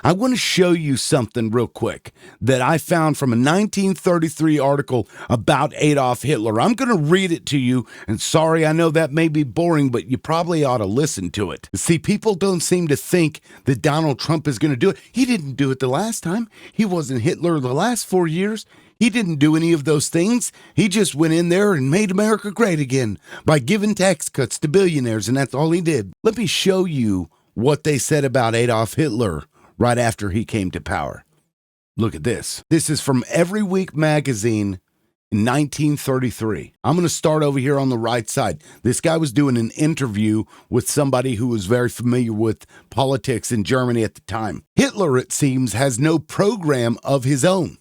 I want to show you something real quick that I found from a 1933 article about Adolf Hitler. I'm going to read it to you, and sorry, I know that may be boring, but you probably ought to listen to it. See, people don't seem to think that Donald Trump is going to do it. He didn't do it the last time. He wasn't Hitler the last 4 years. He didn't do any of those things. He just went in there and made America great again by giving tax cuts to billionaires, and that's all he did. Let me show you what they said about Adolf Hitler right after he came to power. Look at this. This is from Every Week magazine in 1933. I'm going to start over here on the right side. This guy was doing an interview with somebody who was very familiar with politics in Germany at the time. Hitler, it seems, has no program of his own.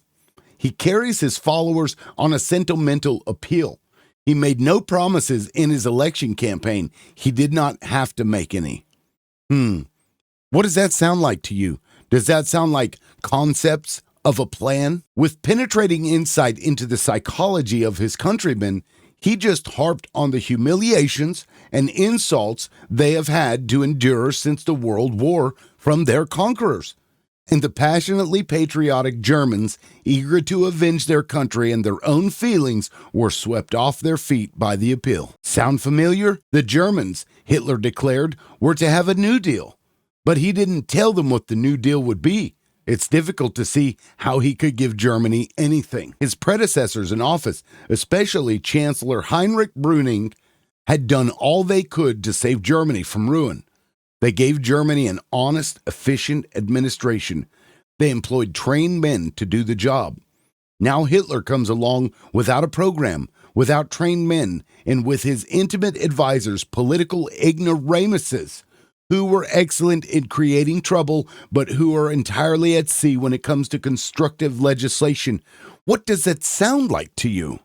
He carries his followers on a sentimental appeal. He made no promises in his election campaign. He did not have to make any. What does that sound like to you? Does that sound like concepts of a plan? With penetrating insight into the psychology of his countrymen, he just harped on the humiliations and insults they have had to endure since the World War from their conquerors. And the passionately patriotic Germans, eager to avenge their country and their own feelings, were swept off their feet by the appeal. Sound familiar? The Germans, Hitler declared, were to have a New Deal. But he didn't tell them what the New Deal would be. It's difficult to see how he could give Germany anything. His predecessors in office, especially Chancellor Heinrich Brüning, had done all they could to save Germany from ruin. They gave Germany an honest, efficient administration. They employed trained men to do the job. Now Hitler comes along without a program, without trained men, and with his intimate advisors, political ignoramuses, who were excellent in creating trouble, but who are entirely at sea when it comes to constructive legislation. What does that sound like to you?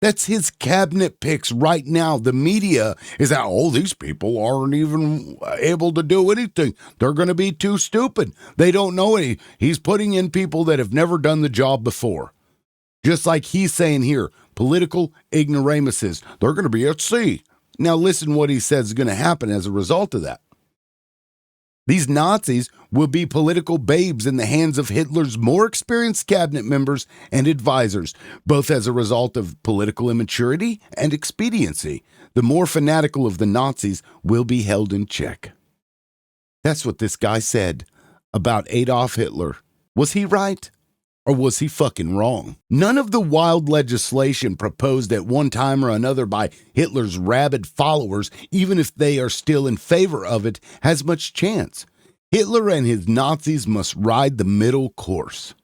That's his cabinet picks right now. The media is that, these people aren't even able to do anything. They're going to be too stupid. They don't know any. He's putting in people that have never done the job before. Just like he's saying here, political ignoramuses. They're going to be at sea. Now listen what he says is going to happen as a result of that. These Nazis will be political babes in the hands of Hitler's more experienced cabinet members and advisors, both as a result of political immaturity and expediency. The more fanatical of the Nazis will be held in check. That's what this guy said about Adolf Hitler. Was he right? Or was he fucking wrong? None of the wild legislation proposed at one time or another by Hitler's rabid followers, even if they are still in favor of it, has much chance. Hitler and his Nazis must ride the middle course.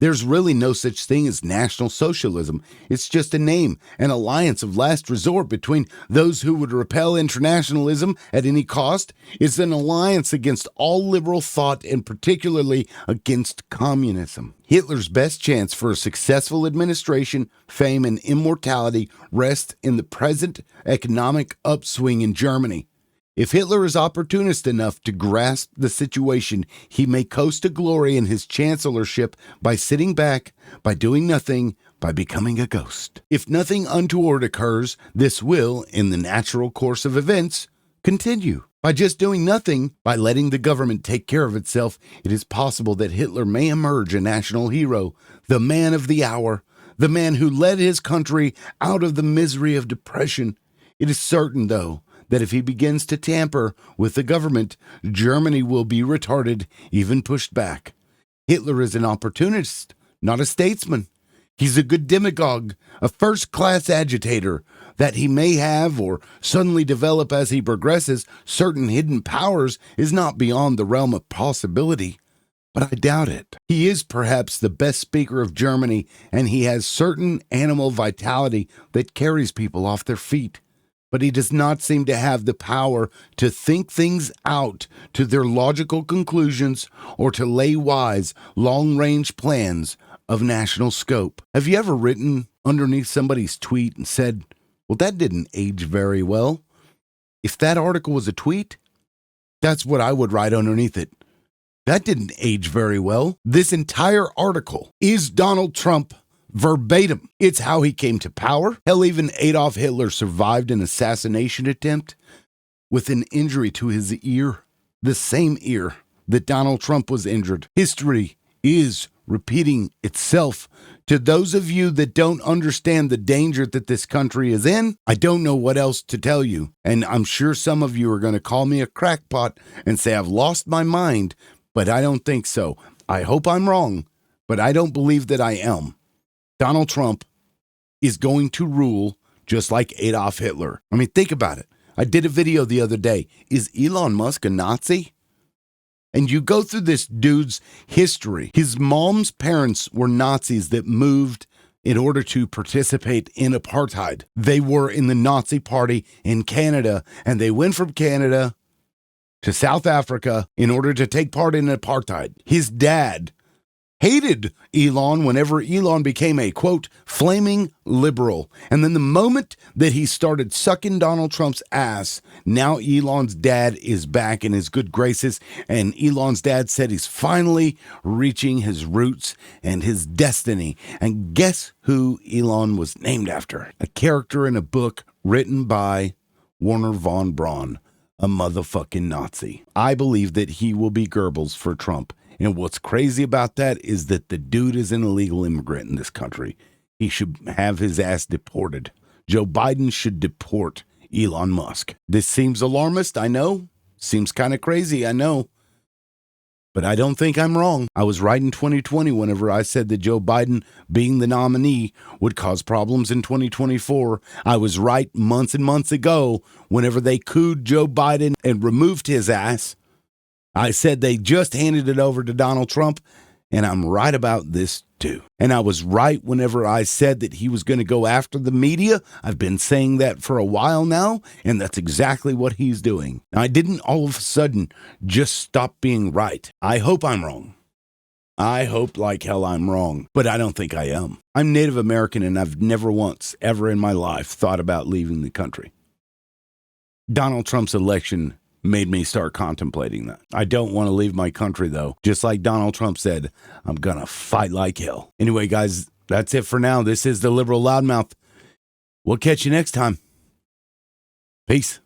There's really no such thing as National Socialism. It's just a name, an alliance of last resort between those who would repel internationalism at any cost. It's an alliance against all liberal thought and particularly against communism. Hitler's best chance for a successful administration, fame, and immortality rests in the present economic upswing in Germany. If Hitler is opportunist enough to grasp the situation, he may coast to glory in his chancellorship by sitting back, by doing nothing, by becoming a ghost. If nothing untoward occurs, this will, in the natural course of events, continue. By just doing nothing, by letting the government take care of itself, it is possible that Hitler may emerge a national hero, the man of the hour, the man who led his country out of the misery of depression. It is certain, though, that if he begins to tamper with the government, Germany will be retarded, even pushed back. Hitler is an opportunist, not a statesman. He's a good demagogue, a first-class agitator. That he may have or suddenly develop as he progresses certain hidden powers is not beyond the realm of possibility. But I doubt it. He is perhaps the best speaker of Germany, and he has certain animal vitality that carries people off their feet. But he does not seem to have the power to think things out to their logical conclusions or to lay wise, long-range plans of national scope. Have you ever written underneath somebody's tweet and said, well, that didn't age very well? If that article was a tweet, that's what I would write underneath it. That didn't age very well. This entire article is Donald Trump verbatim. It's how he came to power. Hell, even Adolf Hitler survived an assassination attempt with an injury to his ear, the same ear that Donald Trump was injured. History is repeating itself. To those of you that don't understand the danger that this country is in, I don't know what else to tell you. And I'm sure some of you are going to call me a crackpot and say I've lost my mind, but I don't think so. I hope I'm wrong, but I don't believe that I am. Donald Trump is going to rule just like Adolf Hitler. I mean, think about it. I did a video the other day. Is Elon Musk a Nazi? And you go through this dude's history. His mom's parents were Nazis that moved in order to participate in apartheid. They were in the Nazi party in Canada, and they went from Canada to South Africa in order to take part in apartheid. His dad hated Elon whenever Elon became a, quote, flaming liberal. And then the moment that he started sucking Donald Trump's ass, now Elon's dad is back in his good graces. And Elon's dad said he's finally reaching his roots and his destiny. And guess who Elon was named after? A character in a book written by Werner von Braun, a motherfucking Nazi. I believe that he will be Goebbels for Trump. And what's crazy about that is that the dude is an illegal immigrant in this country. He should have his ass deported. Joe Biden should deport Elon Musk. This seems alarmist, I know. Seems kind of crazy, I know. But I don't think I'm wrong. I was right in 2020 whenever I said that Joe Biden being the nominee would cause problems in 2024. I was right months and months ago whenever they cooed Joe Biden and removed his ass. I said they just handed it over to Donald Trump, and I'm right about this too. And I was right whenever I said that he was going to go after the media. I've been saying that for a while now, and that's exactly what he's doing. I didn't all of a sudden just stop being right. I hope I'm wrong. I hope like hell I'm wrong, but I don't think I am. I'm Native American, and I've never once, ever in my life, thought about leaving the country. Donald Trump's election made me start contemplating that. I don't want to leave my country, though. Just like Donald Trump said, I'm going to fight like hell. Anyway, guys, that's it for now. This is the Liberal Loudmouth. We'll catch you next time. Peace.